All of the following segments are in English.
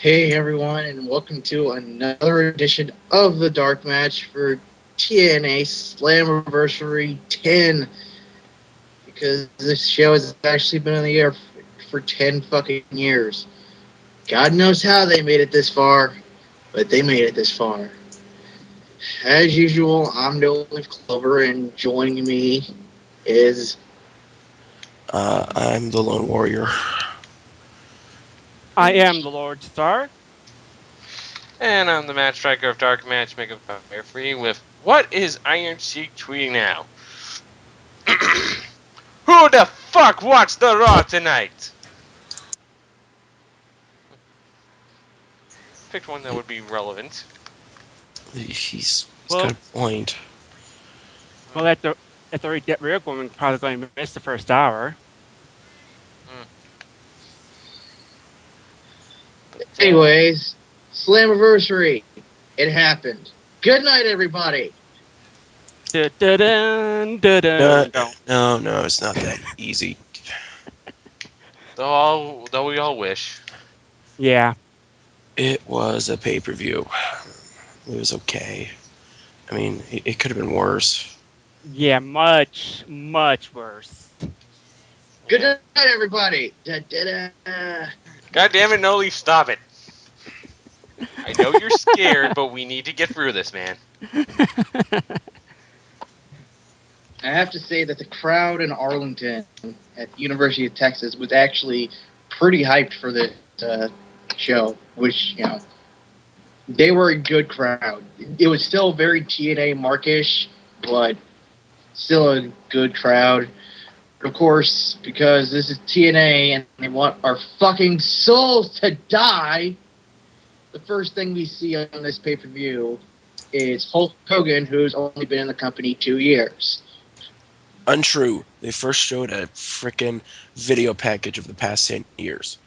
Hey everyone, and welcome to another edition of the Dark Match for TNA Slammiversary 10. Because this show has actually been in the air for 10 fucking years. God knows how they made it this far, but they made it this far. As usual, I'm NoLeaf Clover, and joining me is... I'm the Lone Warrior. I am the LordStar. And I'm the match striker of DarkMatch, Megafighter for you with what is Iron Sheik tweeting now? Who the fuck watched the Raw tonight? Picked one that would be relevant. He's Well, got a point. well, at the rate that we're going, we're probably going to miss the first hour. Anyways, Slammiversary. It happened. Good night, everybody. Dun-dun-dun, dun-dun. No, it's not that easy. Though we all wish. Yeah, It was a pay-per-view. It was okay. I mean, it could have been worse. yeah, much worse. Good night, everybody. Da-da-da. God damn it, NoLeaf, stop it. I know you're scared, but we need to get through this, man. I have to say that the crowd in Arlington at the University of Texas was actually pretty hyped for this show, which, they were a good crowd. It was still very TNA markish, but still a good crowd. Of course, because this is TNA and they want our fucking souls to die, the first thing we see on this pay-per-view is Hulk Hogan, who's only been in the company 2 years. Untrue. They first showed a frickin' video package of the past 10 years.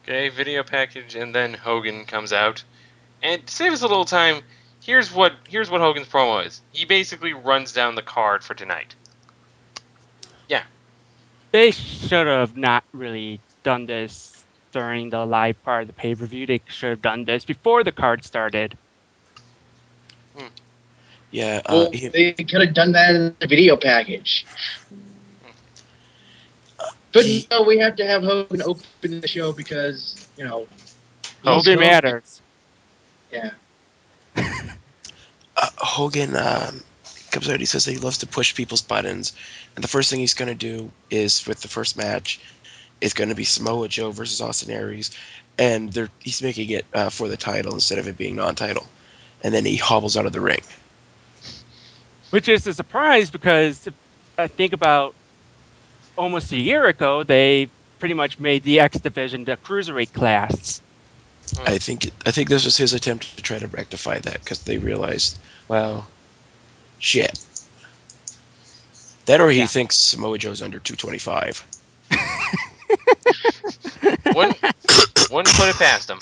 Okay, video package, and then Hogan comes out. And to save us a little time, here's what Hogan's promo is. He basically runs down the card for tonight. Yeah. They should have not really done this during the live part of the pay-per-view. They should have done this before the card started. Yeah. Well, they could have done that in the video package. But no, we have to have Hogan open the show because, Hogan matters. Yeah. Hogan comes out. He says that he loves to push people's buttons, and the first thing he's going to do is with the first match, it's going to be Samoa Joe versus Austin Aries, and he's making it for the title instead of it being non-title, and then he hobbles out of the ring. Which is a surprise because I think about almost a year ago, they pretty much made the X division the cruiserweight class. I think this was his attempt to try to rectify that because they realized, well, shit. That or he thinks Samoa Joe's under 225. Wouldn't put it past him.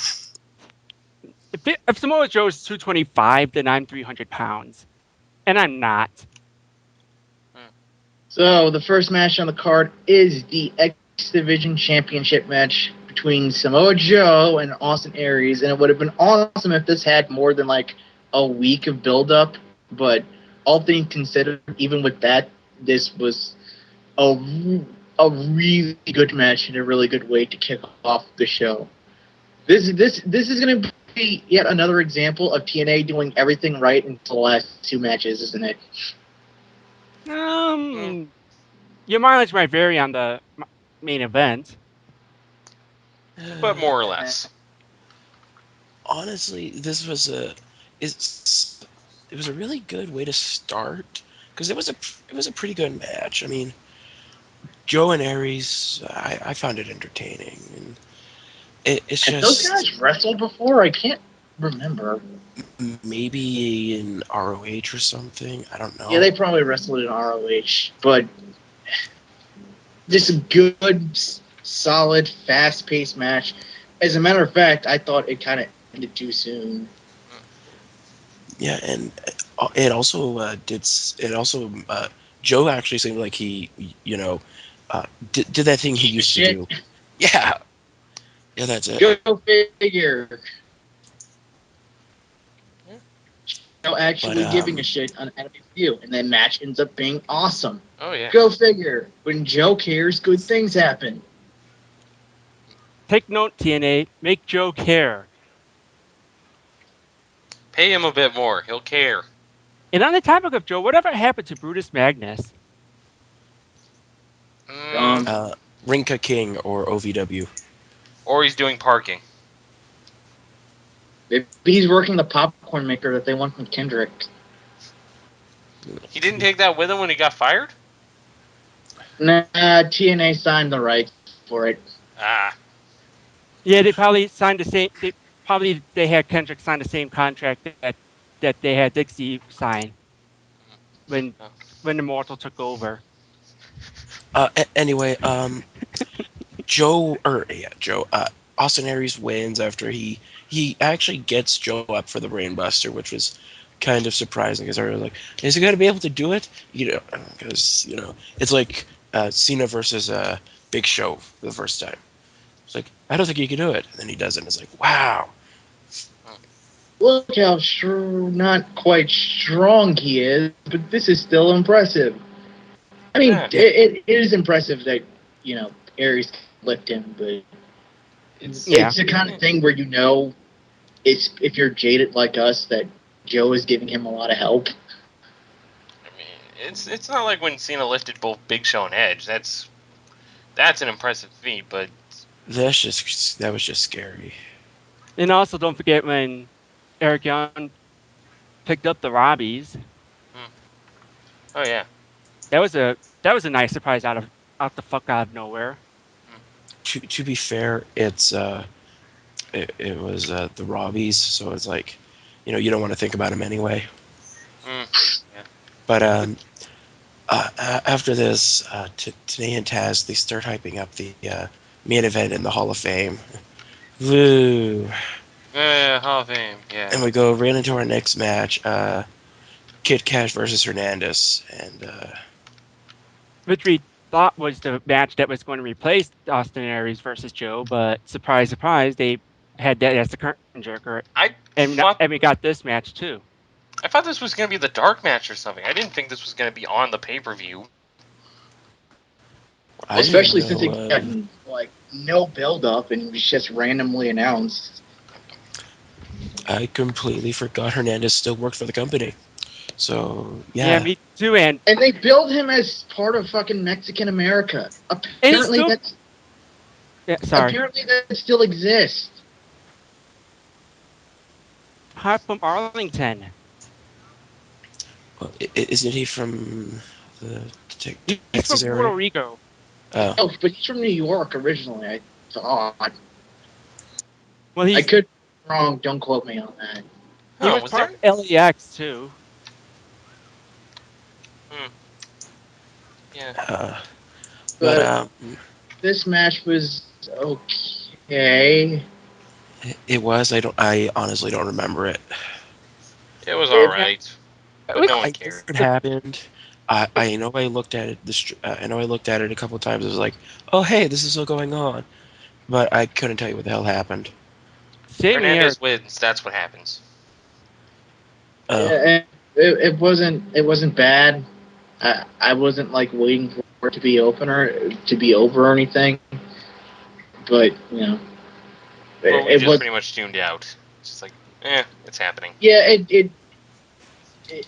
If Samoa Joe's 225, then I'm 300 pounds. And I'm not. So the first match on the card is the X Division Championship match between Samoa Joe and Austin Aries, and it would have been awesome if this had more than like a week of build-up, but all things considered, even with that, this was a really good match and a really good way to kick off the show. This is going to be yet another example of TNA doing everything right until the last two matches, isn't it? Your mileage might vary on the main event, but more or less. Honestly, this was it was a really good way to start because it was a pretty good match. I mean, Joe and Aries, I found it entertaining, and it's Have just those guys wrestled before? I can't remember. Maybe in ROH or something. I don't know. Yeah, they probably wrestled in ROH, but just a good, solid, fast-paced match. As a matter of fact, I thought it kind of ended too soon. Yeah, and it also Joe actually seemed like he did that thing he used to do. Yeah. Yeah, that's it. Go figure. Yeah. No, But actually giving a shit on enemy view, and that match ends up being awesome. Oh yeah. Go figure. When Joe cares, good things happen. Take note, TNA. Make Joe care. Pay him a bit more. He'll care. And on the topic of Joe, whatever happened to Brutus Magnus? Mm, uh, Rinka King or OVW. or he's doing parking. Maybe he's working the popcorn maker that they want from Kendrick. He didn't take that with him when he got fired? Nah, TNA signed the rights for it. Ah. Yeah, they probably signed the same. They had Kendrick sign the same contract that they had Dixie sign when Oh. when Immortal took over. Anyway, Joe. Austin Aries wins after he actually gets Joe up for the Brainbuster, which was kind of surprising because I was like, is he going to be able to do it? Because it's like Cena versus Big Show for the first time. It's like I don't think he can do it, and then he does it. And it's like wow. Look how not quite strong he is, but this is still impressive. I mean, Yeah. it is impressive that, Aries can lift him, but It's it's the kind of thing where if you're jaded like us, that Joe is giving him a lot of help. I mean, it's not like when Cena lifted both Big Show and Edge. That's an impressive feat, but That was just scary. And also, don't forget when Eric Young picked up the Robbies. oh yeah. That was a nice surprise out of nowhere. To be fair, it was the Robbies, so it's like, you don't want to think about him anyway. Mm, yeah. But after this, Tanay and Taz, they start hyping up the main event in the Hall of Fame. Woo! Yeah, Hall of Fame. Yeah. And we go right into our next match, Kid Cash versus Hernandez, and Which we thought was the match that was going to replace Austin Aries versus Joe, but surprise, surprise, they had that as the curtain jerker, I and thought we got this match too. I thought this was gonna be the dark match or something. I didn't think this was gonna be on the pay-per-view. I didn't Especially since know. it got no build up and it was just randomly announced. I completely forgot Hernandez still worked for the company. So Yeah, yeah, me too. And And they billed him as part of fucking Mexican America. he still. Yeah, sorry. Apparently that still exists. Hi from Arlington. well, isn't he from the He's from Texas Puerto area? Rico. Oh, Oh, but he's from New York originally, I thought. Well, I could be wrong, don't quote me on that. he Oh, was was part there? of LAX too. Yeah. but But this match was okay. it was. I honestly don't remember it. It was all It, right, but Look, no one I knew cared. it happened. I know I looked at it. I know I looked at it a couple of times. It was like, oh hey, this is still going on, but I couldn't tell you what the hell happened. same here. Hernandez wins. That's what happens. Oh, it wasn't bad. I wasn't waiting for it to be over or anything. But But we it just was. pretty much tuned out. It's just like, it's happening. Yeah,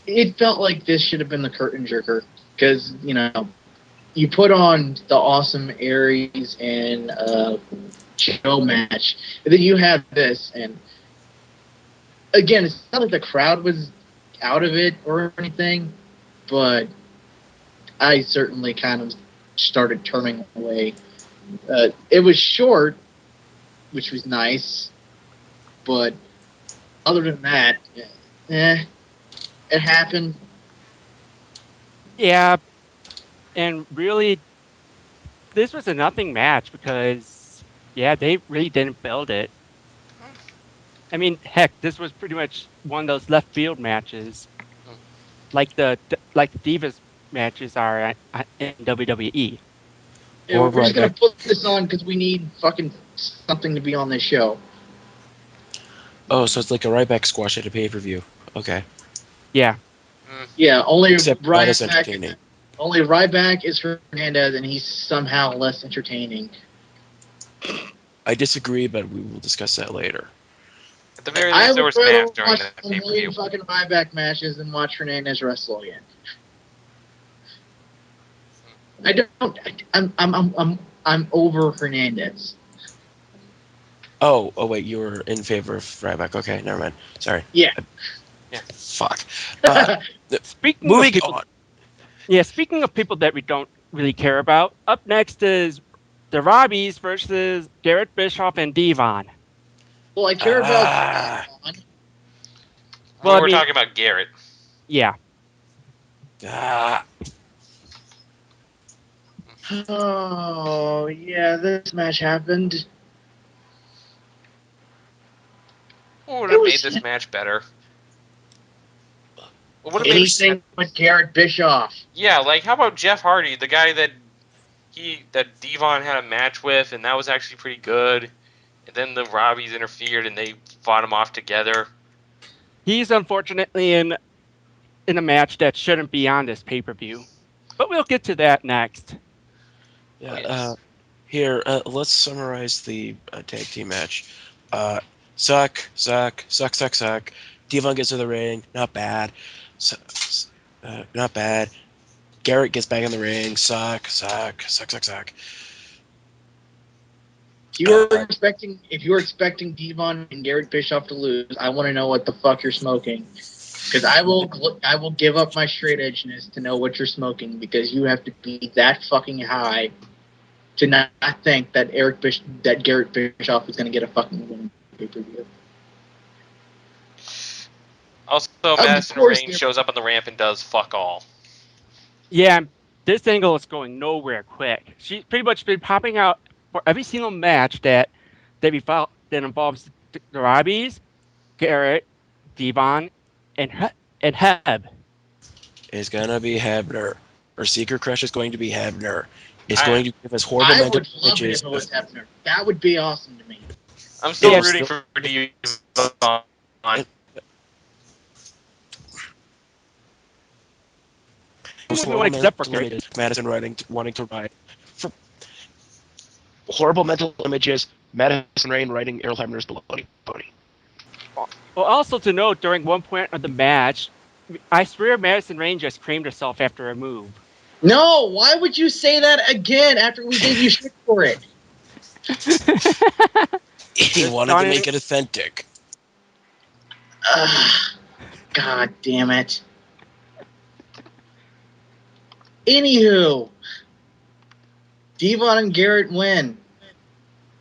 it felt like this should have been the curtain jerker because you put on the awesome Aries and Joe match, and then you have this, and again, it's not like the crowd was out of it or anything, but I certainly kind of started turning away. It was short, which was nice, but other than that, it happened. Yeah, and really, this was a nothing match because they really didn't build it. I mean, heck, this was pretty much one of those left field matches, like the Divas matches are in WWE. Yeah, Or we're just gonna Ryback. put this on because we need fucking something to be on this show. Oh, so it's like a Ryback squash at a pay-per-view. Okay. Yeah. Yeah, Except not as Ryback. entertaining. Only Ryback is Hernandez, and he's somehow less entertaining. I disagree, but we will discuss that later. At the very I least, there would was rather math during watch that a pay per view. million fucking Ryback matches than watch Hernandez wrestle again. I don't. I'm over Hernandez. Oh, wait, you were in favor of Ryback. Okay, never mind. Sorry. Yeah. Fuck. Uh, Speaking of moving people, on. yeah. Speaking of people that we don't really care about, up next is the Robbies versus Garrett Bischoff and Devon. Well, I care about. Well, I We're mean, talking about Garrett. yeah. Oh yeah, this match happened. What would It have was made this match better? What would have made anything with Garrett Bischoff. Yeah, like how about Jeff Hardy, the guy that Devon had a match with, and that was actually pretty good. And then the Robbies interfered, and they fought him off together. He's unfortunately in a match that shouldn't be on this pay-per-view. But we'll get to that next. Yeah. Oh, yes. Here, let's summarize the tag team match. Suck. Devon gets to the ring. Not bad. Not bad. Garrett gets back in the ring. Suck. If you were expecting Devon and Garrett Bischoff to lose, I want to know what the fuck you're smoking. Because I will give up my straight edgeness to know what you're smoking, because you have to be that fucking high to not think that Garrett Bischoff is going to get a fucking win pay-per-view. Also, Of Madison course, Rain shows up on the ramp and does fuck all. Yeah, this angle is going nowhere quick. She's pretty much been popping out for every single match that involves the Robbies, Garrett, Devon, and Heb. It's gonna be Hebner. Her secret crush is going to be Hebner. It's I- going to give us horrible I mental would love it images. if it was Hebner. That would be awesome to me. I'm still Yeah, rooting for Devon. Those Everyone horrible except for mental Garrett. images. Madison wanting to ride. For horrible mental images. Madison Rain riding Earl Hebner's baloney. Well, also to note, during one point of the match, I swear Madison Rain just creamed herself after a move. No, why would you say that again after we gave you shit for it? He wanted to make it authentic. God damn it. Anywho, Devon and Garrett win.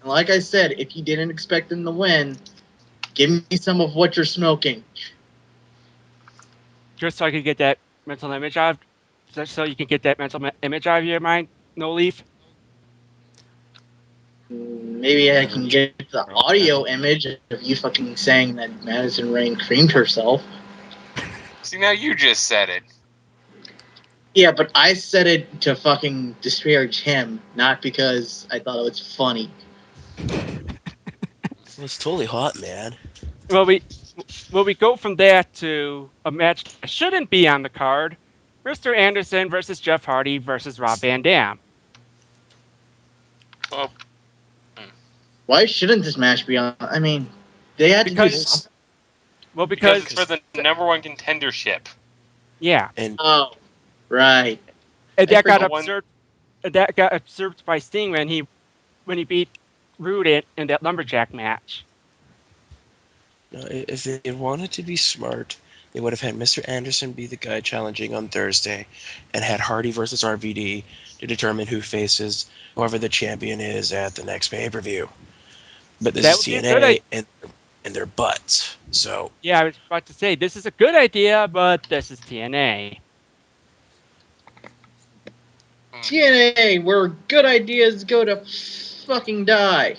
And like I said, if you didn't expect them to win, give me some of what you're smoking. Just so I could get that mental image out. Just so you can get that mental image out of your mind, NoLeaf. Maybe I can get the audio image of you fucking saying that Madison Rain creamed herself. See, now you just said it. Yeah, but I said it to fucking disparage him, not because I thought it was funny. It's totally hot, man. Well, we go from that to a match that shouldn't be on the card: Mr. Anderson versus Jeff Hardy versus Rob Van Dam. Well, Why shouldn't this match be on? I mean, they had to do something. Well, because because it's for the number one contendership. yeah, And Oh, right. and I that got forget- absurd. That got usurped by Sting when he beat Rude in that lumberjack match. if they wanted to be smart, they would have had Mr. Anderson be the guy challenging on Thursday and had Hardy versus RVD to determine who faces whoever the champion is at the next pay-per-view. But this That is would be a good TNA and their butts. So Yeah, I was about to say this is a good idea, but this is TNA. TNA, where good ideas go to fucking die.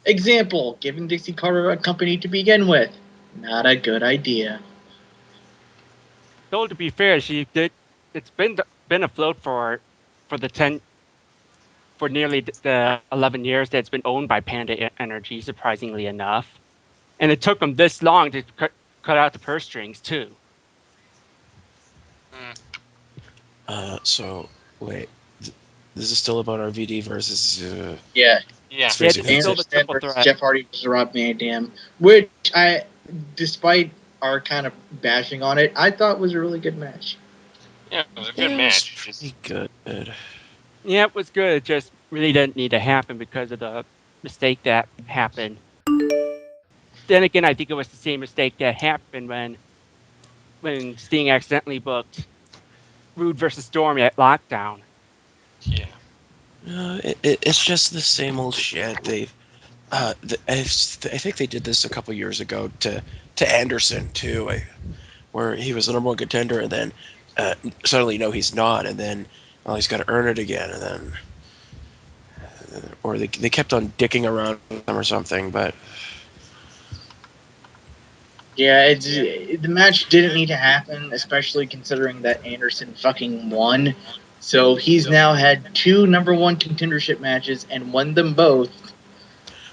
Example, giving Dixie Carter a company to begin with. Not a good idea. Though to be fair, she did it's been afloat for the 10 for nearly the 11 years that it's been owned by Panda Energy, surprisingly enough. And it took them this long to cut out the purse strings too. Mm. So wait, this is still about RVD versus. Yeah, Yeah. Yeah, Facing this is still the Anderson triple versus threat. Jeff Hardy versus Rob Van Dam, which I, despite our kind of bashing on it, I thought was a really good match. Yeah, it was a good It was match. pretty Just good. Yeah, it was good. It just really didn't need to happen because of the mistake that happened. Then again, I think it was the same mistake that happened when Sting accidentally booked Rude versus Storm at Lockdown. yeah. It's just the same old shit. I think they did this a couple years ago to Anderson too, where he was the number one contender, and then suddenly no, he's not, and then he's got to earn it again, and then or they kept on dicking around with him or something. But Yeah, the match didn't need to happen, especially considering that Anderson fucking won. So he's now had 2 number 1 contendership matches and won them both.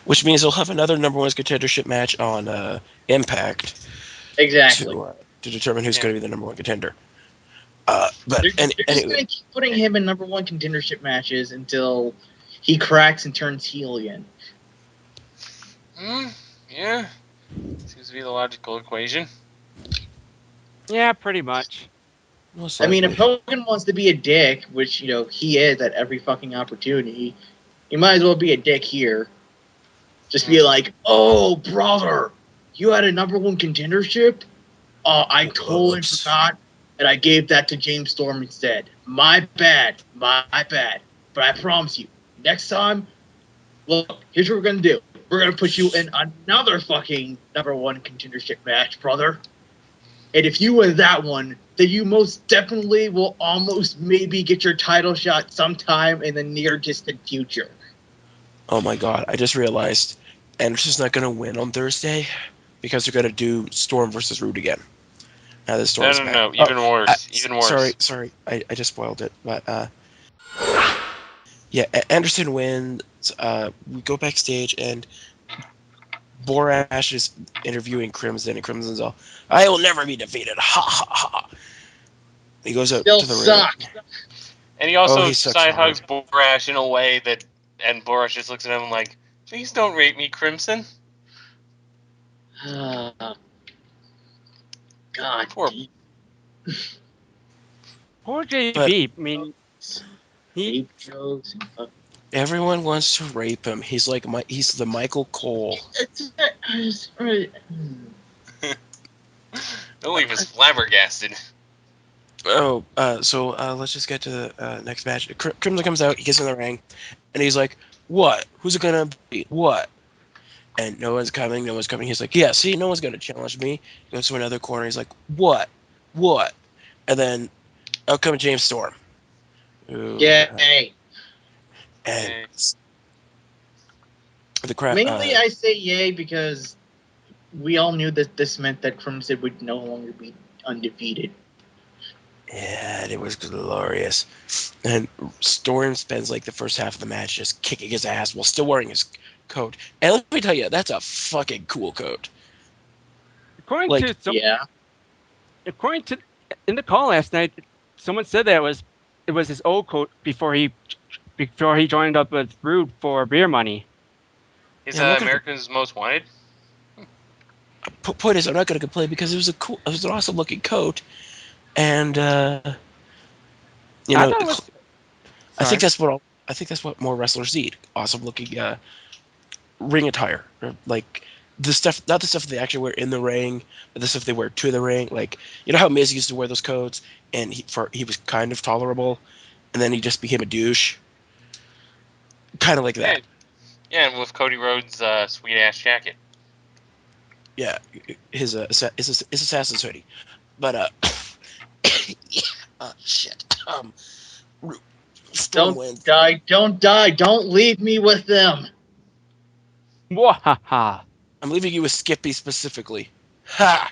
which means they'll have another number one contendership match on Impact Exactly. to determine who's Yeah. going to be the number one contender. But They're just anyway, going to keep putting him in number 1 contendership matches until he cracks and turns heel again. Yeah. Seems to be the logical equation. Yeah, pretty much. most I mean, likely. if Hogan wants to be a dick, which, he is at every fucking opportunity, he might as well be a dick here. Just be like, oh, brother, you had a number 1 contendership? Oh, I totally Whoops. forgot, and I gave that to James Storm instead. My bad. But I promise you, next time, look, here's what we're going to do. We're going to put you in another fucking number 1 contendership match, brother. And if you win that one, then you most definitely will almost maybe get your title shot sometime in the near distant future. Oh my god! I just realized Anderson's not going to win on Thursday because they're going to do Storm versus Rude again. Now that Storm's back. No. Even worse. Even worse. Sorry. I just spoiled it. But yeah, Anderson wins. We go backstage and Borash is interviewing Crimson, and Crimson's all, "I will never be defeated." Ha ha ha. He goes out Still to the ring. suck. And he also He sucks side hard. hugs Borash in a way that, and Borash just looks at him like, "Please don't rape me, Crimson." God. Poor- Poor But JB. I mean, he Rape jokes and fucking. everyone wants to rape him. He's like he's the Michael Cole. NoLeaf was flabbergasted. So let's just get to the next match. Crimson comes out, he gets in the ring, and he's like, "What? Who's it gonna be? What?" And no one's coming. No one's coming. He's like, "Yeah, see, no one's gonna challenge me." He goes to another corner. He's like, "What? What?" And then out comes James Storm. Who, Yay. and Yay. the crap. Mainly, I say yay because we all knew that this meant that Crimson would no longer be undefeated. Yeah, it was glorious. And Storm spends like the first half of the match just kicking his ass while still wearing his coat. And let me tell you, that's a fucking cool coat. according Like, to some Yeah. according to in the call last night, someone said that it was his old coat before he joined up with Rude for beer money. He's yeah, I'm not gonna. America's Most Wanted. Point is, I'm not gonna complain because it was an awesome looking coat, and you I know, thought it was I think sorry. that's what more wrestlers need. Awesome looking ring attire, or like the stuff, not the stuff they actually wear in the ring, but the stuff they wear to the ring. Like, you know how Miz used to wear those coats, and he was kind of tolerable, and then he just became a douche, kind of like Yeah, that. yeah, and with Cody Rhodes' sweet ass jacket. Yeah, his assassin's hoodie, but shit. Storm Don't wins. die. Don't die. Don't leave me with them. Mwahaha. I'm leaving you with Skippy specifically. Ha!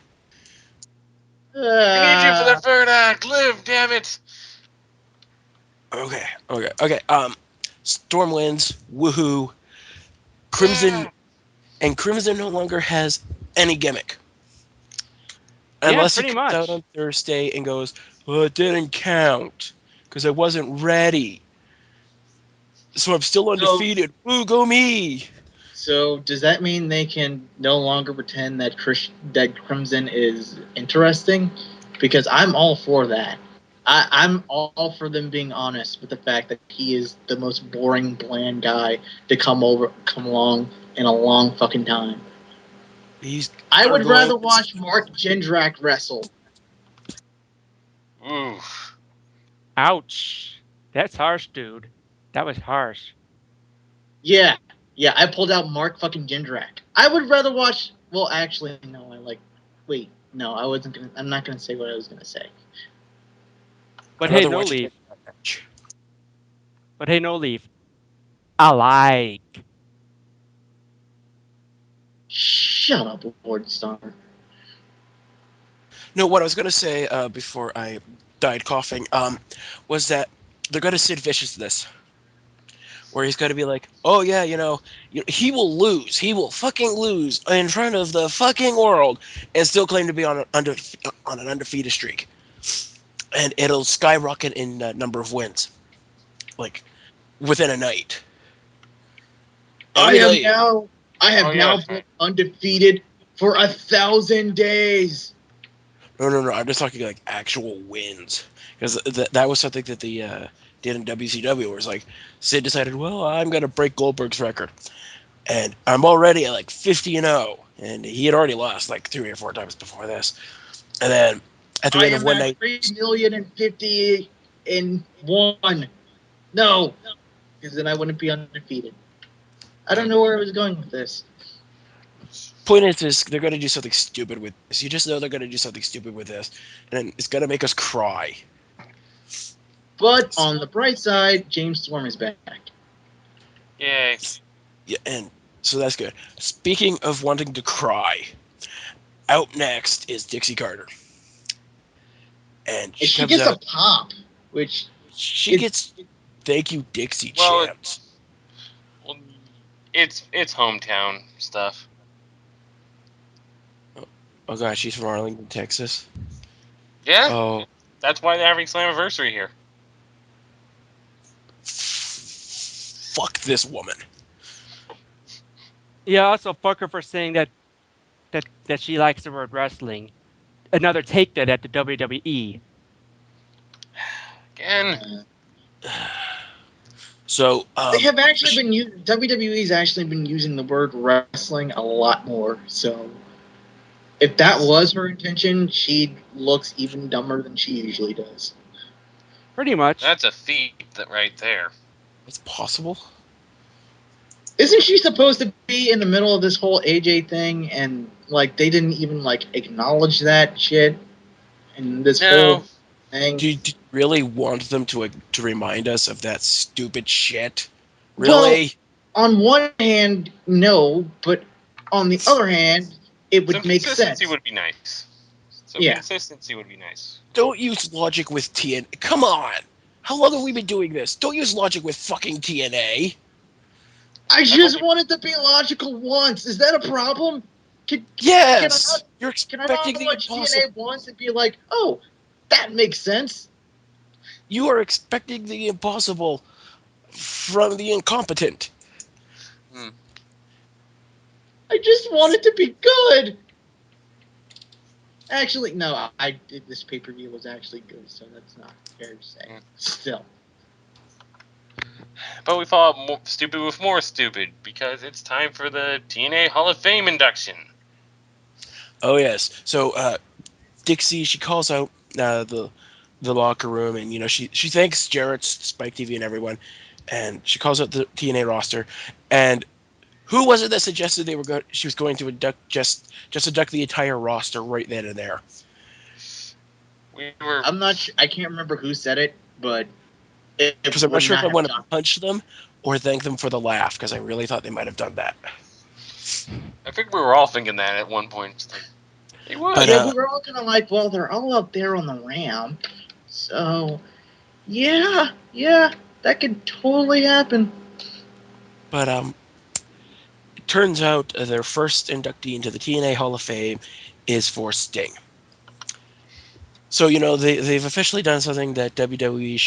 We need you for the third act. Live, damn it. Okay. Storm wins. Woohoo. Crimson Yeah. and Crimson no longer has any gimmick. Yeah, Unless he pretty comes out much. on Thursday and goes, well, it didn't count because I wasn't ready. So I'm still So, undefeated. Woo, go me! so does that mean they can no longer pretend that that Crimson is interesting? Because I'm all for that. I'm all for them being honest with the fact that he is the most boring, bland guy to come along in a long fucking time. He's I would gargling. rather watch Mark Jindrak wrestle. Ooh. Ouch. That's harsh, dude. That was harsh. Yeah, I pulled out Mark fucking Jindrak. I would rather watch. Well, actually, no. Wait, no. I wasn't gonna. I'm not gonna say what I was gonna say. But I'd hey, rather no watch a leaf. match. But hey, no leaf. I like. Shut up, LordStar. No, what I was going to say before I died coughing was that they're going to Sid Vicious this. Where he's going to be like, oh yeah, he will lose. He will fucking lose in front of the fucking world and still claim to be on an undefeated streak. And it'll skyrocket in number of wins. Like, within a night. And let I me tell have you, now. I Oh, have yeah. now been undefeated for 1,000 days. no, I'm just talking like actual wins. Because that was something that the did in WCW, where it's like, Sid decided, well, I'm going to break Goldberg's record. And I'm already at like 50-0. And he had already lost like 3 or 4 times before this. And then at the I end of am one at night, 3,050,000 in one. No, because then I wouldn't be undefeated. I don't know where I was going with this. point is they're going to do something stupid with this. You just know they're going to do something stupid with this. And it's going to make us cry. But on the bright side, James Storm is back. Yay. Yeah, and so that's good. Speaking of wanting to cry, out next is Dixie Carter. And And she she comes gets a out. pop, which She is gets thank you Dixie Well, chants. well, it's hometown stuff. Oh god, she's from Arlington, Texas. Yeah, Oh, that's why they're having Slammiversary here. fuck this woman. Yeah, also fuck her for saying that she likes the word wrestling. Another take that at the WWE. Again, So, they have actually been using WWE's actually been using the word wrestling a lot more. So if that was her intention, she looks even dumber than she usually does. Pretty much. that's a feat right there. it's possible. Isn't she supposed to be in the middle of this whole AJ thing, and like they didn't even like acknowledge that shit and this No, whole thing? Do you really want them to remind us of that stupid shit? Well, Really? on one hand, no, but on the other hand, it some would make consistency sense. would be nice. Some Yeah. consistency would be nice. Don't use logic with TNA. Come on. How long have we been doing this? Don't use logic with fucking TNA. I I've just only wanted to be logical once. Is that a problem? Can I Yes. not You're can I not expecting the watch impossible. TNA once and be like, oh, that makes sense? You are expecting the impossible from the incompetent. hmm, I just want it to be good. Actually, no, I did this pay per view was actually good, so that's not fair to say. hmm. Still, But we follow up stupid with more stupid because it's time for the TNA Hall of Fame induction. Oh yes. So Dixie, she calls out the locker room, and she thanks Jarrett's Spike TV and everyone, and she calls out the TNA roster. And who was it that suggested she was going to induct just induct the entire roster right then and there? We were I'm not sure. I can't remember who said it, but it Because I'm not would sure if not I have want to done. punch them or thank them for the laugh, because I really thought they might have done that. I think we were all thinking that at one point. It's like, He was. But, Yeah, we were all kind of like, well, they're all up there on the ramp, so yeah, that could totally happen. But it turns out their first inductee into the TNA Hall of Fame is for Sting. So they've officially done something that WWE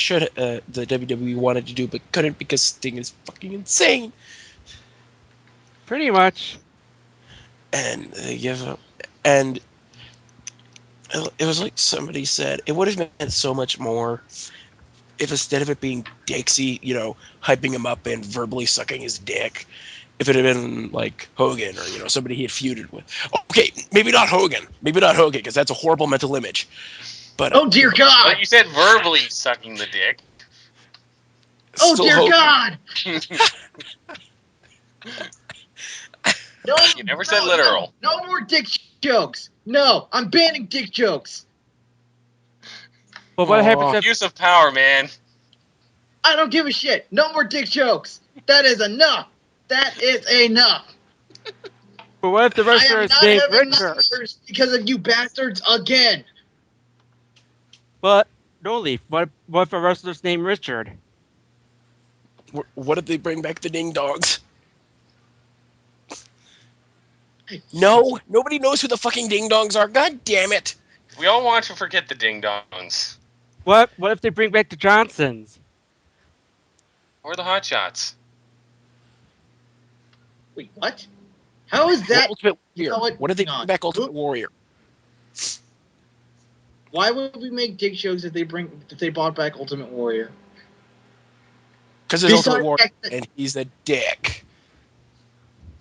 the WWE wanted to do but couldn't because Sting is fucking insane. Pretty much. And they give up, and it was like somebody said it would have meant so much more if instead of it being Dixie, hyping him up and verbally sucking his dick, if it had been like Hogan or somebody he had feuded with. Okay, maybe not Hogan, because that's a horrible mental image. But Oh dear But God! you said verbally sucking the dick. Oh still dear Hogan. God! No, You never said literal. No more dick jokes. No, I'm banning dick jokes. But what happens Aw. if Use of power, man. I don't give a shit. No more dick jokes. That is enough. That is enough. but what if the I wrestler am is not named having Richard? nightmares because of you bastards again. But NoLeaf, what if a wrestler's named Richard? What did they bring back the ding dogs? No, nobody knows who the fucking ding dongs are. God damn it! We all want to forget the ding dongs. What if they bring back the Johnsons? Or the hot shots. Wait, what? How is Or that? Ultimate You Warrior. know what? What did they Hang on. bring back Ultimate Warrior? Why would we make dick jokes if they brought back Ultimate Warrior? Because there's Ultimate Besides the Warrior, fact that, and he's a dick.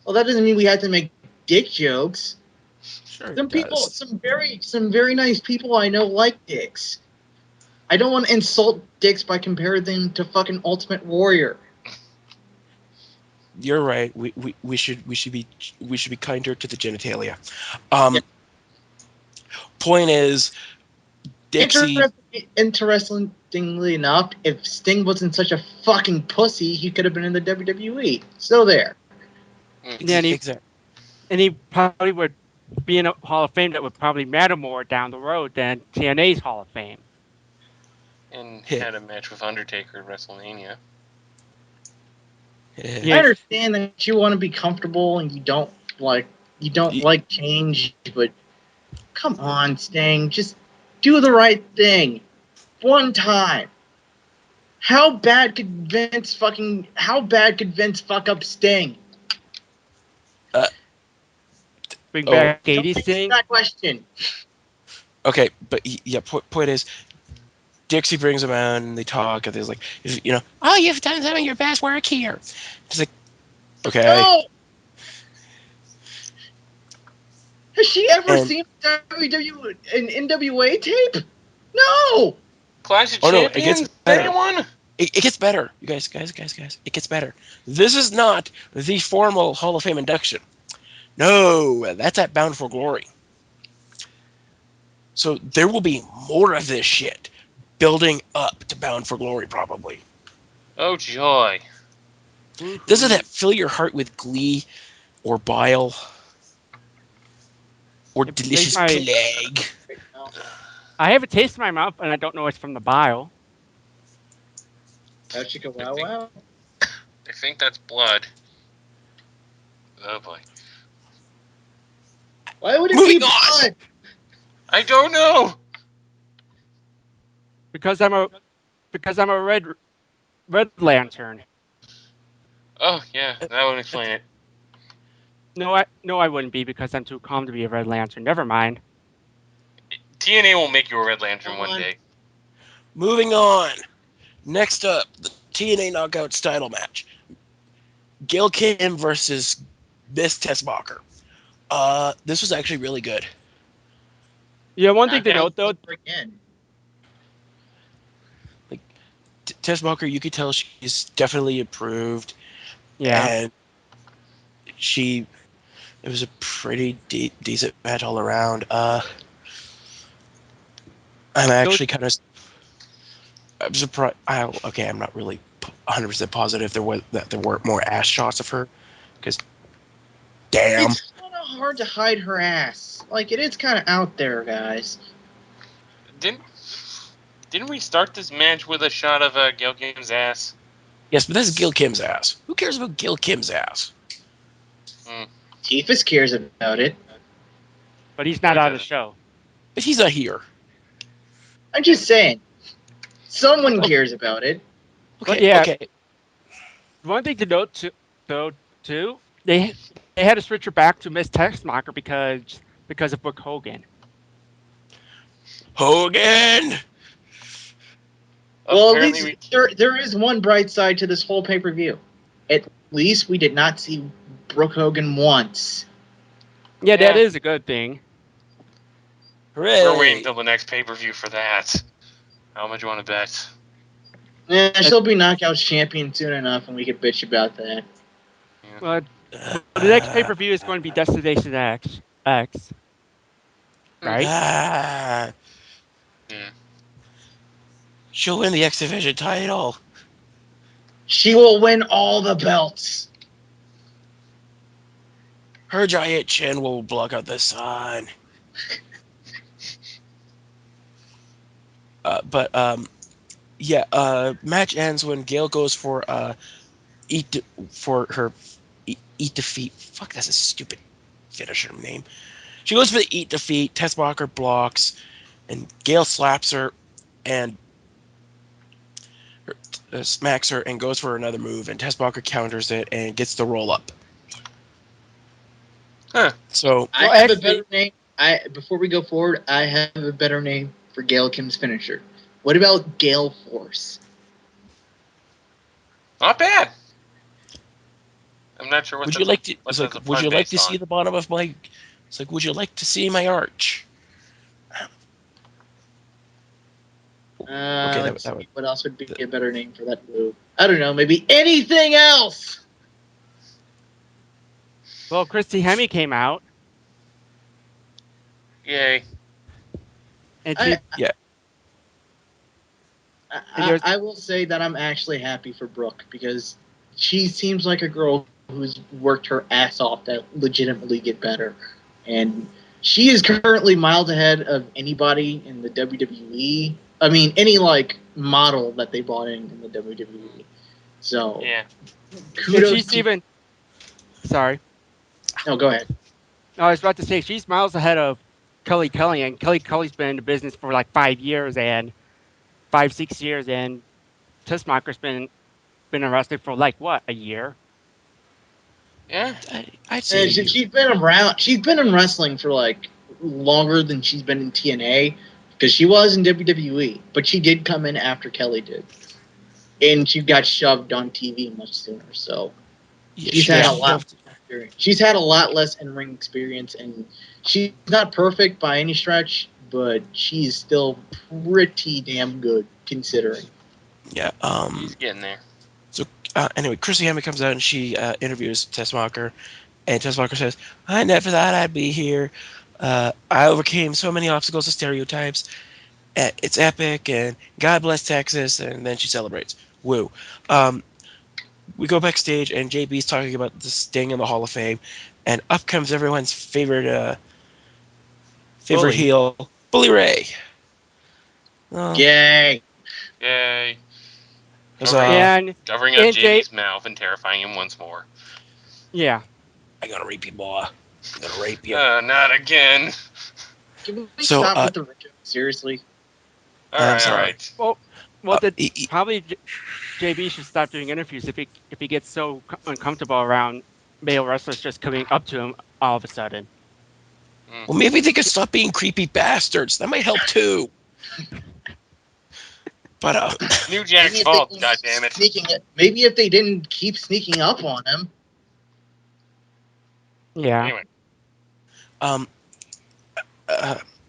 well, that doesn't mean we had to make dick jokes. Sure, Some it people, does. some very nice people I know like dicks. I don't want to insult dicks by comparing them to fucking Ultimate Warrior. You're right. We should be kinder to the genitalia. Yeah. Point is, Dixie. Interestingly enough, if Sting wasn't such a fucking pussy, he could have been in the WWE. So there. Yeah, Exactly. and he probably would be in a Hall of Fame that would probably matter more down the road than TNA's Hall of Fame. And Yeah. had a match with Undertaker at WrestleMania. Yeah. I understand that you want to be comfortable and you don't like change, but come on, Sting, just do the right thing one time. How bad could Vince fuck up Sting? Bring Oh. back Don't 80s answer Sting. that question. Okay, but yeah. Point is, Dixie brings him out and they talk, and there's like, oh, you've done some of your best work here. It's like, okay. No. Has she ever And- seen an NWA tape? No. Clash of Oh, no, it Champions? gets better. Anyone? It gets better, you guys. It gets better. This is not the formal Hall of Fame induction. No, that's at Bound for Glory. So there will be more of this shit building up to Bound for Glory, probably. Oh, joy. Doesn't that fill your heart with glee or bile or It delicious makes plague? I have a taste in my mouth, and I don't know it's from the bile. Oh, chicka wow wow. I think that's blood. Oh boy. Why would it Moving be on! blood? I don't know. Because I'm a red lantern. Oh yeah, that would explain it. No, I wouldn't be because I'm too calm to be a red lantern. Never mind. TNA will make you a Red Lantern Come one on. day. Moving on. Next up, the TNA Knockouts title match. Gail Kim versus Miss Tessmacher. This was actually really good. Yeah, one thing to Knockdown note though, again. Tessmacher, you could tell she's definitely improved, yeah, and it was a pretty decent match all around. I'm actually I'm surprised. I'm not really 100% positive there weren't more ass shots of her, because damn. It's kind of hard to hide her ass. Like, it is kind of out there, guys. Didn't we start this match with a shot of Gail Kim's ass? Yes, but that's Gil Kim's ass. Who cares about Gil Kim's ass? Tiefus cares about it. But he's not He on the doesn't. show. But he's not here. I'm just saying. Someone cares about it. Okay, But yeah. okay. One thing to note, too, they had to switch her back to Miss Textmarker because of Brooke Hogan. Hogan! Well, at Apparently least there is one bright side to this whole pay-per-view. At least we did not see Brooke Hogan once. Yeah, that Yeah. is a good thing. Hooray! we're waiting until the next pay-per-view for that. How much you want to bet? Yeah, she'll be Knockouts champion soon enough, and we can bitch about that. Well, the next pay-per-view is going to be Destination X, right? Ah, Yeah. she'll win the X Division title. She will win all the belts. Her giant chin will block out the sun. Match ends when Gail goes for eat defeat. Fuck, that's a stupid finisher name. She goes for the eat defeat. Tessmacher blocks, and Gail slaps her and smacks her and goes for another move, and Tessmacher counters it and gets the roll up. Huh. So I have a better name. Before we go forward, I have a better name for Gail Kim's finisher. What about Gale Force? Not bad. I'm not sure what would you like to? what It's like, that's would you like based to see on. the bottom of my? It's like, would you like to see my arch? Okay, Let's that see, would. what else would be a better name for that move? I don't know. Maybe anything else. Well, Christy Hemme came out, Yay. and she Yeah. I will say that I'm actually happy for Brooke because she seems like a girl who's worked her ass off to legitimately get better. And she is currently miles ahead of anybody in the WWE. I mean, any like model that they brought in the WWE. So Yeah. kudos she's to. even. Sorry, No, go ahead. no, I was about to say she's miles ahead of Kelly Kelly, and Kelly Kelly's been in the business for like 5 years and 5-6 years, and Tessmacher's been arrested for like what, a year? Yeah. I'd say She's been around. She's been in wrestling for like longer than she's been in TNA because she was in WWE, but she did come in after Kelly did, and she got shoved on TV much sooner. So she's had a lot. She's had a lot less in-ring experience, and she's not perfect by any stretch, but she's still pretty damn good considering. Yeah. He's getting there. So anyway, Chrissy Hemme comes out and she interviews Tessmacher, and Tessmacher says, "I never thought I'd be here. I overcame so many obstacles and stereotypes. It's epic, and God bless Texas." And then she celebrates. Woo. We go backstage, and JB's talking about the Sting in the Hall of Fame, and up comes everyone's favorite Bully. heel, Bully Ray. Yay! Yay. Huzzah. And Covering up JB's mouth and terrifying him once more. yeah, I'm gonna rape you, boy. I'm gonna rape you. Not again. Can we So, stop with the Rico? Seriously? I'm sorry. Alright. well, He- probably JB should stop doing interviews if he gets so uncomfortable around male wrestlers just coming up to him all of a sudden. Well, maybe they could stop being creepy bastards. That might help too. But New Jack's fault, goddammit. Maybe if they didn't keep sneaking up on him. Yeah. Anyway.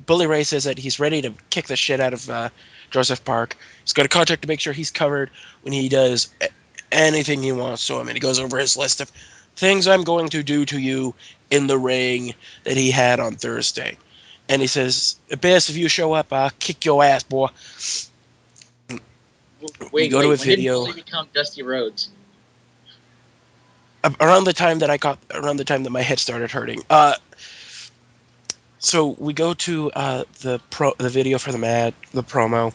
Bully Ray says that he's ready to kick the shit out of Joseph Park. He's got a contract to make sure he's covered when he does anything he wants to him. And he goes over his list of things I'm going to do to you in the ring that he had on Thursday. And he says, Abyss, if you show up, I'll kick your ass, boy. Wait, go to a when video. did Bully become Dusty Rhodes? around the time that my head started hurting. So we go to the video for the promo,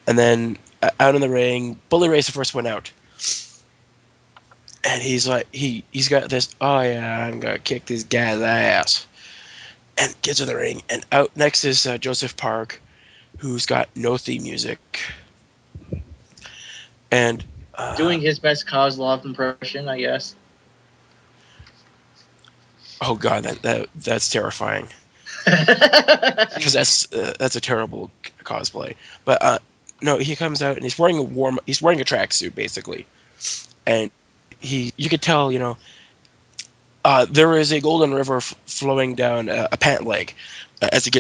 and then out in the ring, Bully Ray's the first one out, and he's like he's got this. Oh yeah, I'm gonna kick this guy's ass, and gets in the ring, and out next is Joseph Park, who's got no theme music, and Doing his best Kozlov impression, I guess. oh god, that's terrifying. Because that's a terrible cosplay. But no, he comes out and he's wearing a tracksuit basically, and you could tell, there is a golden river flowing down a pant leg as he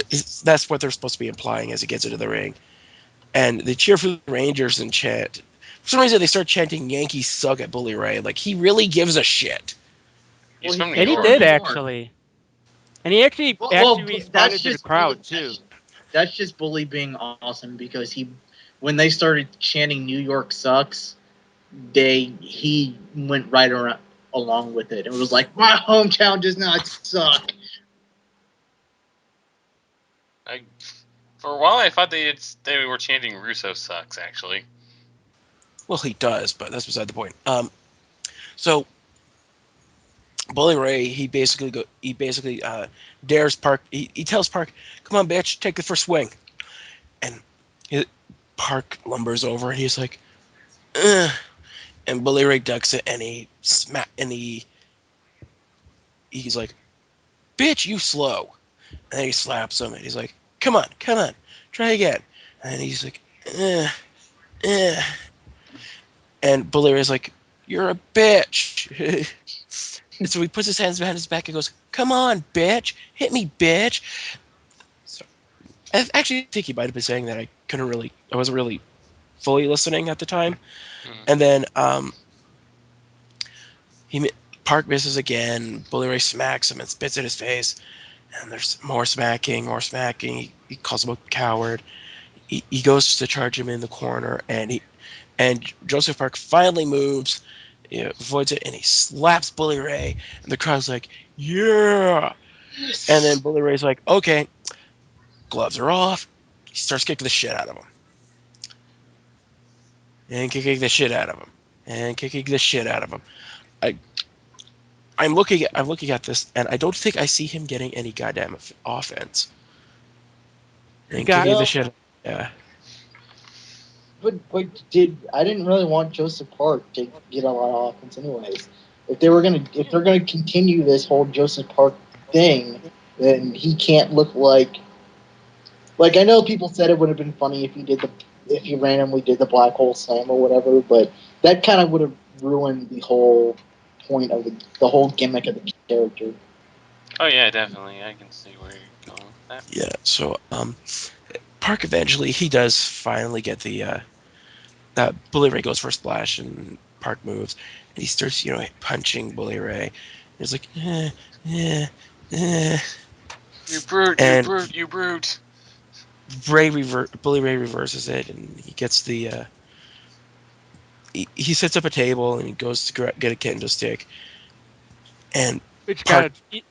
that's what they're supposed to be implying as he gets into the ring, and they cheer for the Rangers and chant. For some reason, they start chanting "Yankees suck" at Bully Ray. Like he really gives a shit. He's Well, from New And he York. did actually. And he actually that's responded to the just crowd too. that's just Bully being awesome because when they started chanting "New York sucks," he went right around along with it. It was like, my hometown does not suck. For a while, I thought they were chanting "Russo sucks." Actually, Well, he does, but that's beside the point. So Bully Ray, he basically dares Park. He tells Park, "Come on, bitch, take the first swing." And Park lumbers over, and he's like, "Ugh." And Bully Ray ducks it, and he's like, "Bitch, you slow." And then he slaps him, and he's like, come on, try again." And he's like, "Eh, eh." And Bully Ray's like, "You're a bitch." And so he puts his hands behind his back and goes, "Come on, bitch, hit me, bitch." So I actually think he might have been saying that. I wasn't really fully listening at the time. Mhm. And then he Park misses again. Bully Ray smacks him and spits in his face. And there's more smacking, more smacking. He calls him a coward. He goes to charge him in the corner, and Joseph Park finally moves, avoids it, and he slaps Bully Ray. And the crowd's like, "Yeah!" And then Bully Ray's like, "Okay." Gloves are off. He starts kicking the shit out of him. And kicking the shit out of him. And kicking the shit out of him. I, I'm looking at this, and I don't think I see him getting any goddamn offense. He And got kicking the Well, shit. Yeah. but I didn't really want Joseph Park to get a lot of offense anyways. If they're gonna continue this whole Joseph Park thing, then he can't look like I know people said it would have been funny if he randomly did the black hole slam or whatever, but that kind of would have ruined the whole point of the whole gimmick of the character. Oh yeah, definitely. I can see where you're going with that. Yeah. So, Park eventually he does finally get the Bully Ray goes for a splash, and Park moves, and he starts punching Bully Ray. He's like, eh, eh. You brute! You And brute! You brute! Bully Ray reverses it, and he gets he sets up a table, and he goes to get a kendo stick, and which Park got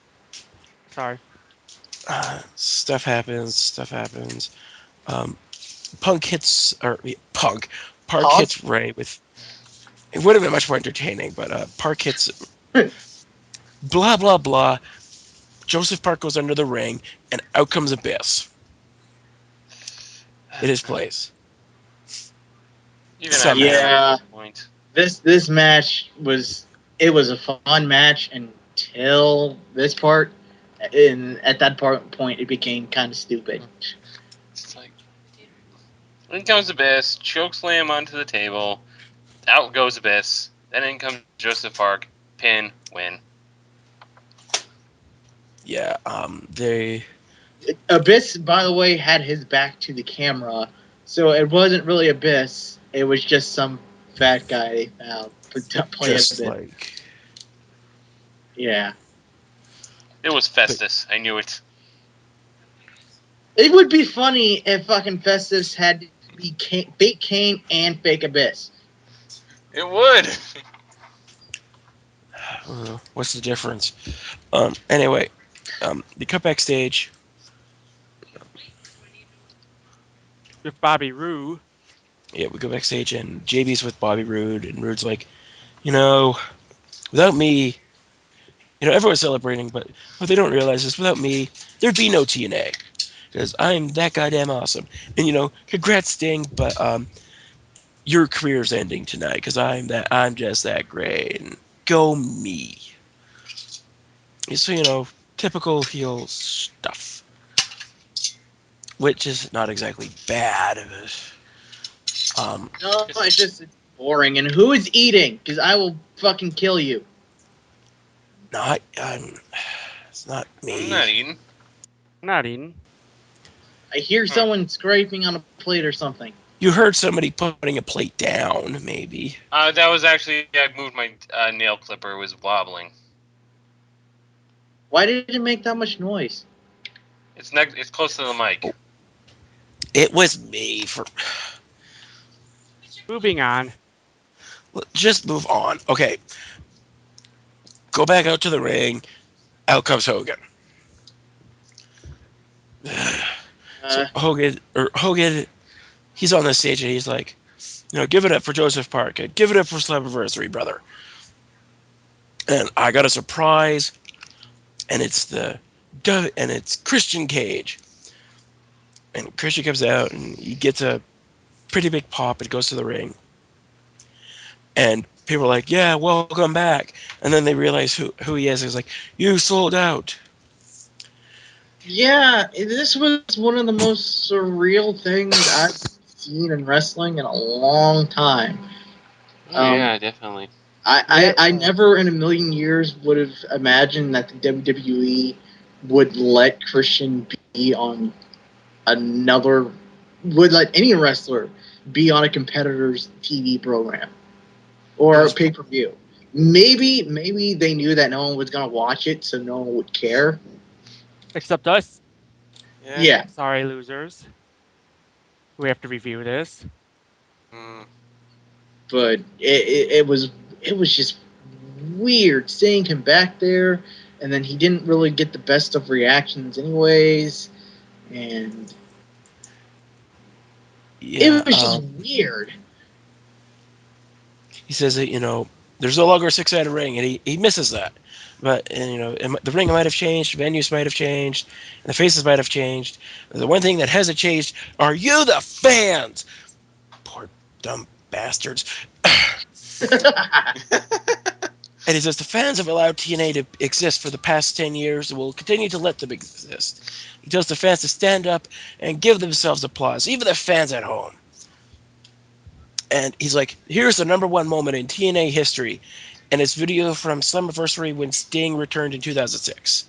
sorry. stuff happens. Um, Punk hits or Punk Park Pog? hits Ray with. It would have been much more entertaining, but Park hits blah blah blah. Joseph Park goes under the ring, and out comes Abyss in his place. Even I'm mad Somehow. at Yeah, this point. this match was a fun match until this part. And at that point, it became kind of stupid. It's like, in comes Abyss, chokeslam onto the table, out goes Abyss, then in comes Joseph Park, pin, win. Yeah, they. Abyss, by the way, had his back to the camera, so it wasn't really Abyss. It was just some fat guy they found to play Just Abyss. like. Yeah. It was Festus, I knew it. It would be funny if fucking Festus had to be fake Kane and fake Abyss. It would! What's the difference? Anyway, they cut backstage. With Bobby Roode. Yeah, we go backstage, and JB's with Bobby Roode, and Roode's like, you know, without me, everyone's celebrating, but what they don't realize is without me, there'd be no TNA. Because I'm that goddamn awesome. And, congrats, Sting, but your career's ending tonight because I'm just that great. And go me. So, typical heel stuff. Which is not exactly bad. No, Just, it's boring. And who is eating? Because I will fucking kill you. Not, it's not I'm me. not eating. Not eating. I hear someone scraping on a plate or something. You heard somebody putting a plate down, maybe. That was actually, I moved my nail clipper. It was wobbling. Why did it make that much noise? It's close to the mic. Oh. It was me for. Moving on. Just move on. Okay. Go back out to the ring. Out comes Hogan. So Hogan, he's on the stage and he's like, give it up for Joseph Parker. Give it up for Slammiversary, brother. And I got a surprise, and it's Christian Cage. And Christian comes out and he gets a pretty big pop and goes to the ring. And people are like, yeah, welcome back. And then they realize who he is. He's like, you sold out. Yeah, this was one of the most surreal things I've seen in wrestling in a long time. Yeah, definitely. I never in a million years would have imagined that the WWE would let Christian be on would let any wrestler be on a competitor's TV program or pay-per-view. Maybe they knew that no one was going to watch it, so no one would care. Except us. Yeah. Sorry, losers. We have to review this. But it was just weird seeing him back there, and then he didn't really get the best of reactions anyways, and it was just weird. He says that, there's no longer a six-sided ring, and he misses that. But, the ring might have changed, venues might have changed, and the faces might have changed. The one thing that hasn't changed are you, the fans! Poor dumb bastards. And he says the fans have allowed TNA to exist for the past 10 years and will continue to let them exist. He tells the fans to stand up and give themselves applause, even the fans at home. And he's like, here's the number one moment in TNA history. And it's video from Slammiversary when Sting returned in 2006.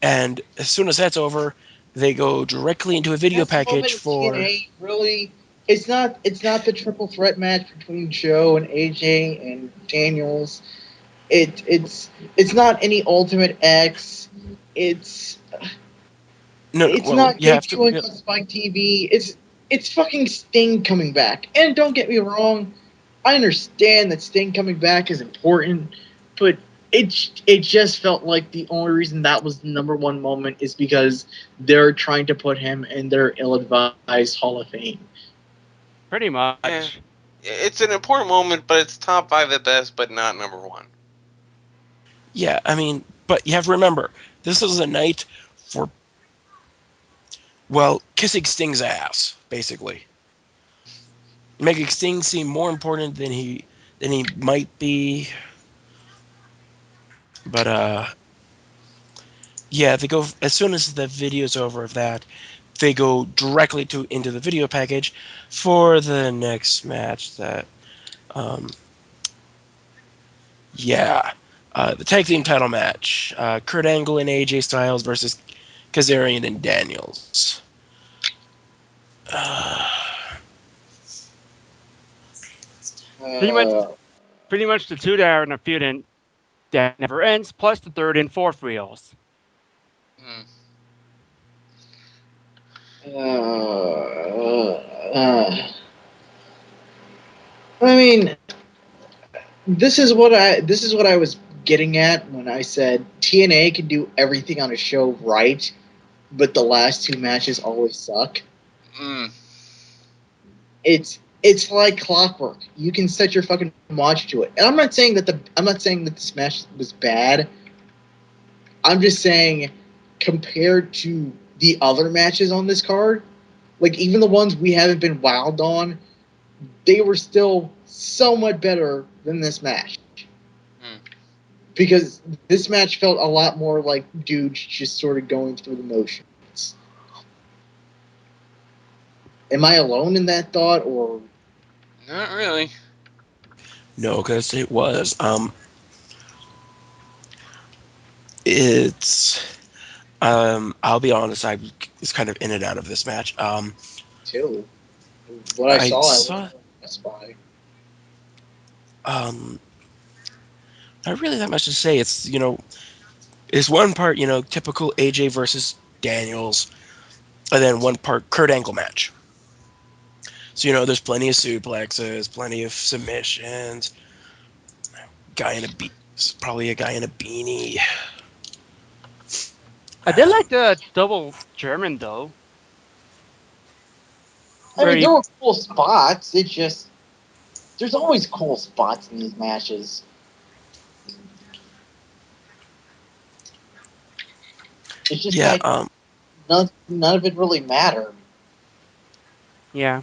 And as soon as that's over, they go directly into a video package for TNA really. It's not the triple threat match between Joe and AJ and Daniels. It's not any Ultimate X. It's not debuting on Spike TV. It's fucking Sting coming back. And don't get me wrong, I understand that Sting coming back is important, but it just felt like the only reason that was the number one moment is because they're trying to put him in their ill-advised Hall of Fame. Pretty much. Yeah. It's an important moment, but it's top 5 at best, but not number 1. Yeah, I mean, but you have to remember, this is a night for, kissing Sting's ass, basically. Making Sting seem more important than he might be. But yeah, they go as soon as the video's over of that, they go directly into the video package for the next match. The tag team title match: Kurt Angle and AJ Styles versus Kazarian and Daniels. Pretty much the two that are in a feud and that never ends, plus the third and fourth wheels. I mean, this is what I was getting at when I said TNA can do everything on a show right, but the last two matches always suck. Mm. It's like clockwork. You can set your fucking watch to it. And I'm not saying that this match was bad. I'm just saying compared to the other matches on this card, like even the ones we haven't been wowed on, they were still so much better than this match. Hmm. Because this match felt a lot more like dudes just sort of going through the motions. Am I alone in that thought, or Not really. No, because it was. It's. I'll be honest. I was kind of in and out of this match. two? What I I saw, I saw. wasn't impressed by. Um, not really that much to say. It's one part, typical AJ versus Daniels, and then one part Kurt Angle match. So there's plenty of suplexes, plenty of submissions. Guy in a probably a guy in a beanie. I did like the double German though, I where mean, there he were cool spots. It just there's always cool spots in these matches. It's just Yeah. like none of it really mattered. yeah.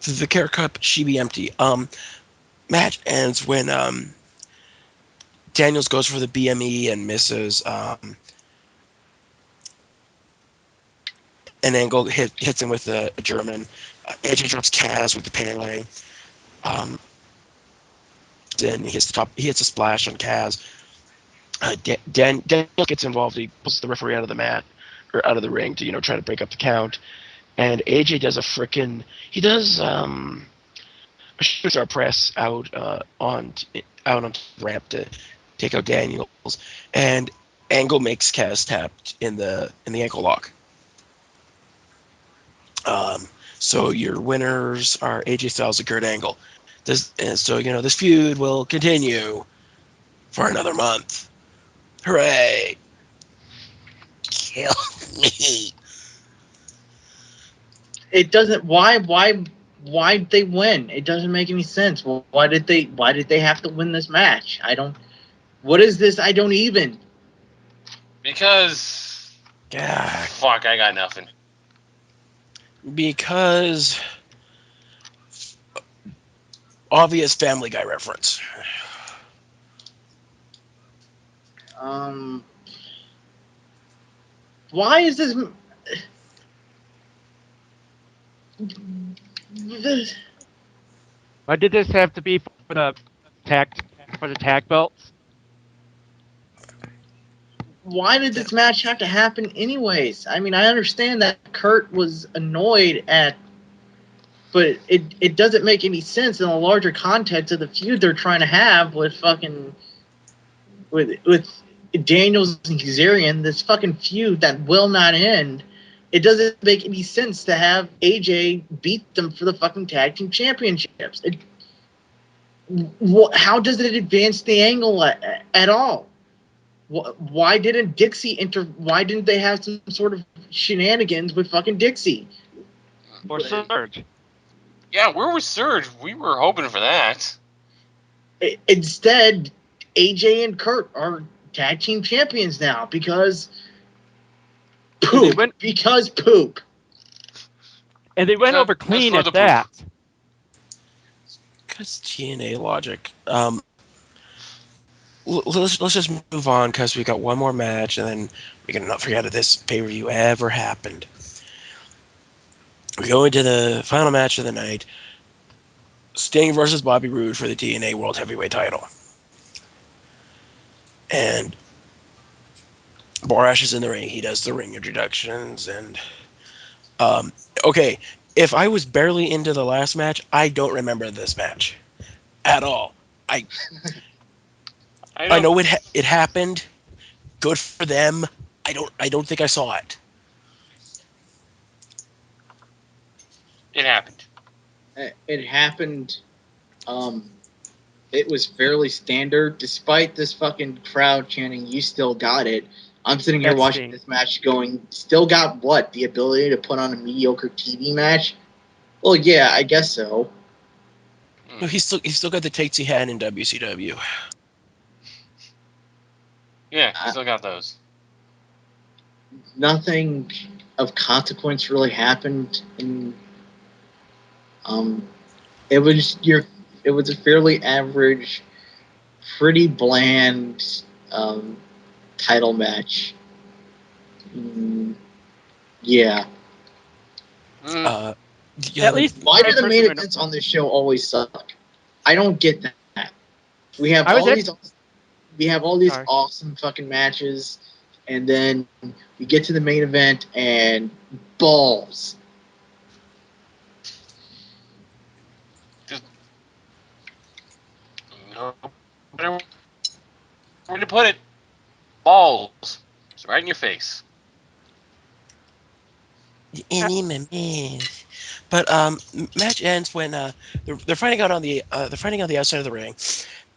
The Care Cup she be empty. Match ends when Daniels goes for the BME and misses. An Angle hits him with a German. AJ drops Kaz with the Pele. Um, then he hits the top. He hits a splash on Kaz. Daniel gets involved. He pulls the referee out of the mat or out of the ring to try to break up the count. And AJ does a frickin' he does a shooter press out on the ramp to take out Daniels, and Angle makes Kaz tapped in the ankle lock. So your winners are AJ Styles and Kurt Angle. This feud will continue for another month. Hooray! Kill me. It doesn't. Why did they win? It doesn't make any sense. Why did they have to win this match? I don't. What is this? I don't even. Because. God. Fuck, I got nothing. Because obvious Family Guy reference. Why is this? Why did this have to be for the tag belts? Why did this match have to happen anyways? I mean, I understand that Kurt was annoyed at, but it doesn't make any sense in the larger context of the feud they're trying to have with Daniels and Kazarian, this fucking feud that will not end. It doesn't make any sense to have AJ beat them for the fucking tag team championships. How does it advance the angle at all? Why didn't Dixie enter? Why didn't they have some sort of shenanigans with fucking Dixie? Or Surge? Yeah, where was Surge? We were hoping for that. Instead, AJ and Kurt are tag team champions now because poop. Because poop. And they went over clean at that. Because TNA logic. Let's just move on because we got one more match, and then we can not forget if this pay-per-view ever happened. We go into the final match of the night: Sting versus Bobby Roode for the TNA World Heavyweight Title. And Borash is in the ring. He does the ring introductions, and okay, if I was barely into the last match, I don't remember this match at all. I know it happened. Good for them. I don't think I saw it. It happened. It happened. it was fairly standard. Despite this fucking crowd chanting, "You still got it." I'm sitting here That's watching Sting. this match going, still got what? The ability to put on a mediocre TV match? Well, yeah, I guess so. No, he's still got the takes he had in WCW. Yeah, he still got those. Nothing of consequence really happened in it was a fairly average, pretty bland title match. Yeah. Mm. Uh, yeah, At least Why do the the person main went. events on this show always suck? I don't get that. We have I was all at. these Sorry. awesome fucking matches, and then we get to the main event and balls. Just no better way to put it. Balls. It's right in your face. But match ends when they're fighting out on the outside of the ring,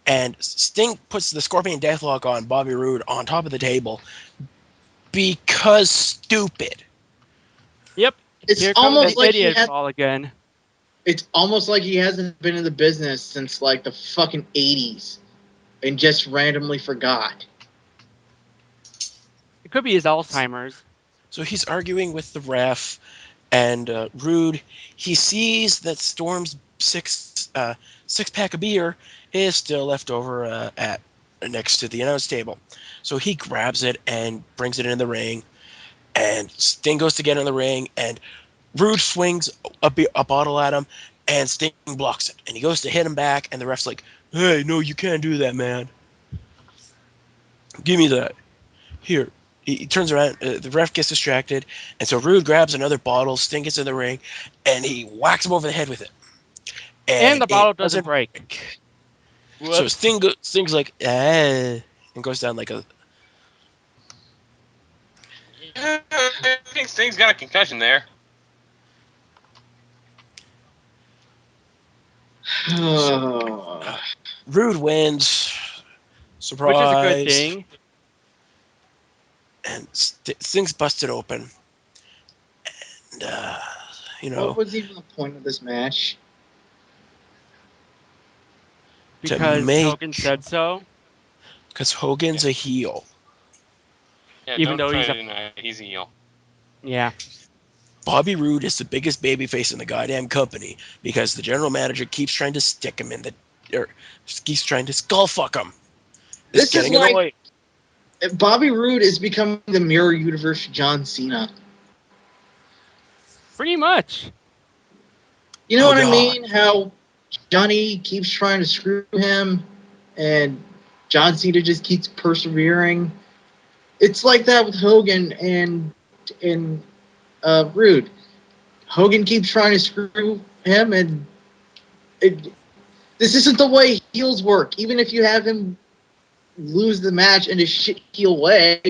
and Sting puts the Scorpion Deathlock on Bobby Roode on top of the table because stupid. Yep. It's Here comes almost the like he idiot has. ball again. It's almost like he hasn't been in the business since like the fucking 80s and just randomly forgot. It could be his Alzheimer's. So he's arguing with the ref, and Rude. He sees that Storm's six pack of beer is still left over at next to the announce table. So he grabs it and brings it in the ring. And Sting goes to get in the ring, and Rude swings a bottle at him, and Sting blocks it. And he goes to hit him back, and the ref's like, "Hey, no, you can't do that, man. Give me that. Here." He turns around, the ref gets distracted, and so Rude grabs another bottle, Sting gets in the ring, and he whacks him over the head with it. And And the it bottle doesn't doesn't break. break. So Whoops. Sting's like, and goes down like a. Yeah, I think Sting's got a concussion there. Rude wins. Which is a good Surprise. thing. And Sting's busted open. And, What was even the point of this match? to Because make. Hogan said so. Because Hogan's a heel. Yeah, Even don't though try he's to a. deny it. He's a heel. Yeah. Bobby Roode is the biggest babyface in the goddamn company because the general manager keeps trying to stick him in the. Or keeps trying to skull fuck him. It's This is getting like annoying. Bobby Roode is becoming the mirror universe John Cena. Pretty much. You know Oh, what I God. mean? How Johnny keeps trying to screw him, and John Cena just keeps persevering. It's like that with Hogan and Rude. Hogan keeps trying to screw him, and this isn't the way heels work. Even if you have him lose the match in a shit heel way,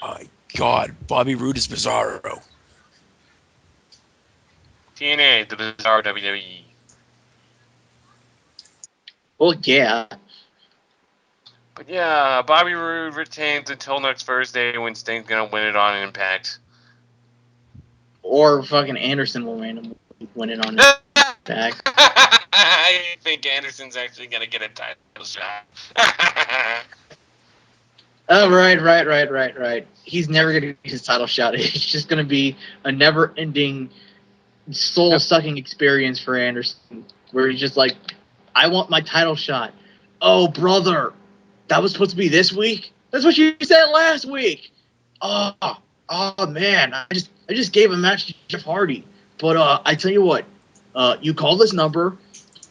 My God. Bobby Roode is Bizarro. TNA, the bizarre WWE. well, yeah. But yeah, Bobby Roode retains until next Thursday when Sting's gonna win it on Impact. Or fucking Anderson will randomly win it on his back. I think Anderson's actually gonna get a title shot. Oh, right. He's never going to get his title shot. It's just going to be a never-ending, soul-sucking experience for Anderson, where he's just like, I want my title shot. Oh, brother, that was supposed to be this week? That's what you said last week. Oh, man, I just gave a match to Jeff Hardy. But I tell you what, you call this number,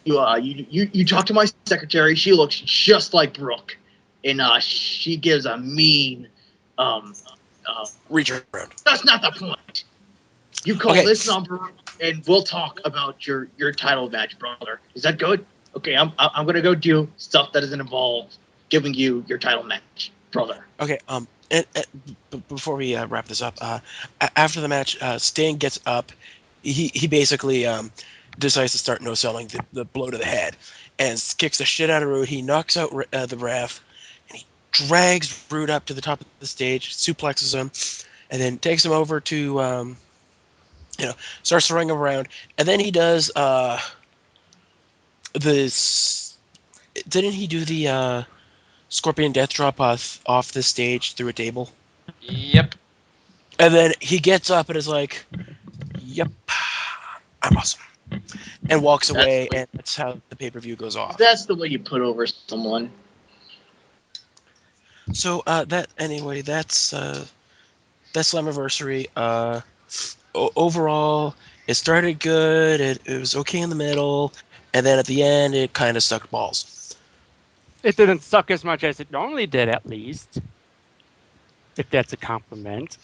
you talk to my secretary. She looks just like Brooke, and she gives a mean. Reach around. That's not the point. You call Okay. this number, and we'll talk about your title match, brother. Is that good? Okay, I'm gonna go do stuff that doesn't involve giving you your title match, brother. Okay. Before we wrap this up, after the match, Sting gets up. He basically decides to start no-selling the blow to the head and kicks the shit out of Rude. He knocks out the ref, and he drags Rude up to the top of the stage, suplexes him, and then takes him over to, starts throwing him around. And then he does this. Didn't he do the Scorpion Death Drop off the stage through a table? Yep. And then he gets up and is like, "Yep, I'm awesome," and walks away, and that's how the pay-per-view goes off. That's the way you put over someone. So that's Slammiversary. Overall, it started good. It was okay in the middle, and then at the end, it kind of sucked balls. It didn't suck as much as it normally did, at least. If that's a compliment.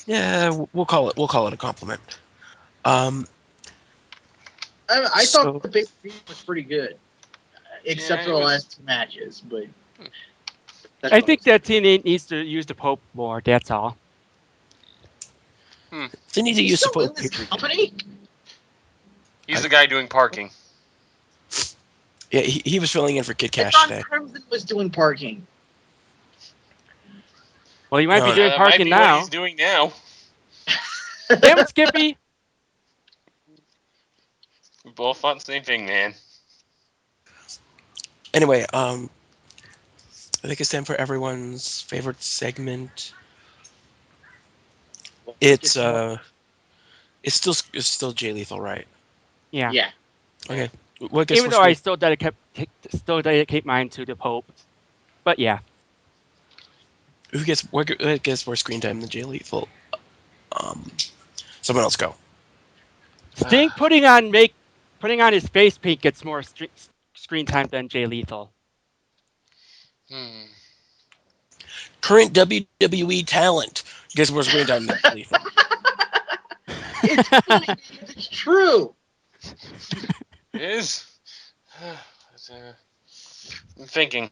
Yeah, we'll call it a compliment. I So- thought the pay-per-view was pretty good, except Yeah, for it the was- last two matches. But that's I what think was- that TNA needs to use the Pope more. That's all. They need to He's use still in support this pay-per-view. company. He's the guy doing parking. Yeah, he was filling in for Kid I Cash thought today. Crimson was doing parking. Well, he might No, be yeah, doing That might parking be what now. he's doing now. Damn it, Skippy! We both thought the same thing, man. Anyway, I think it's time for everyone's favorite segment. It's still Jay Lethal, right? Yeah. Yeah. Okay. What gets Even more though I screen- still dedicate mine to the Pope. But yeah. what gets more screen time than Jay Lethal? Someone else go. Sting putting on his face paint gets more screen time than Jay Lethal. Current WWE talent gets more screen time than Jay Lethal. It's funny because it's true. It is. I'm thinking.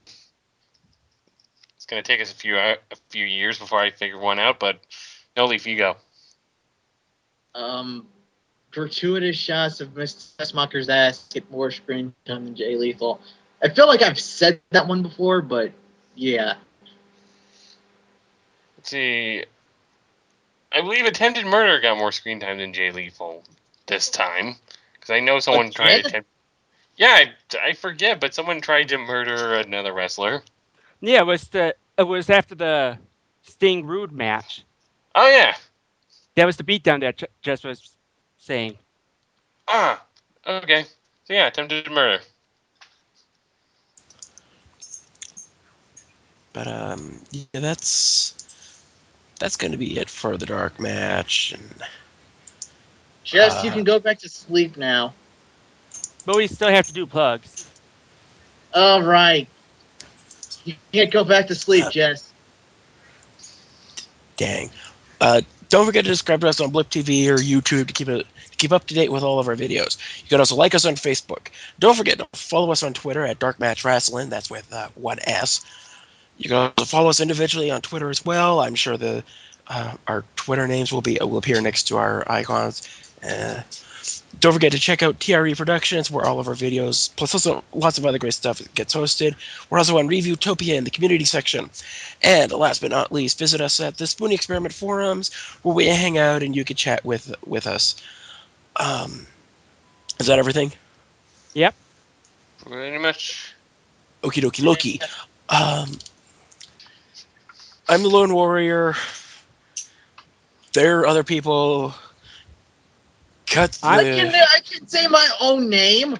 It's gonna take us a few years before I figure one out, but NoLeaf, you go. Gratuitous shots of Mr. Tessmacher's ass get more screen time than Jay Lethal. I feel like I've said that one before, but yeah. Let's see. I believe attempted murder got more screen time than Jay Lethal this time, because I know someone tried Again? to attempt. Yeah, I forget, but someone tried to murder another wrestler. Yeah, it was after the Sting Rude match. Oh yeah. That was the beatdown that Jess was saying. Ah. Okay. So yeah, attempted murder. But yeah, that's going to be it for the dark match. And Jess, you can go back to sleep now. But we still have to do plugs. All right. You can't go back to sleep, Jess. dang. Don't forget to subscribe to us on Blip TV or YouTube to keep up to date with all of our videos. You can also like us on Facebook. Don't forget to follow us on Twitter at DarkMatch Wrestling. That's with one S. You can also follow us individually on Twitter as well. I'm sure our Twitter names will appear next to our icons. Don't forget to check out TRE Productions, where all of our videos, plus also lots of other great stuff, gets hosted. We're also on Reviewtopia in the community section. And last but not least, visit us at the Spoonie Experiment forums, where we hang out and you can chat with us. Is that everything? Yep. Pretty much. Okie dokie Loki. I'm the Lone Warrior. There are other people. Cut the... I can say my own name.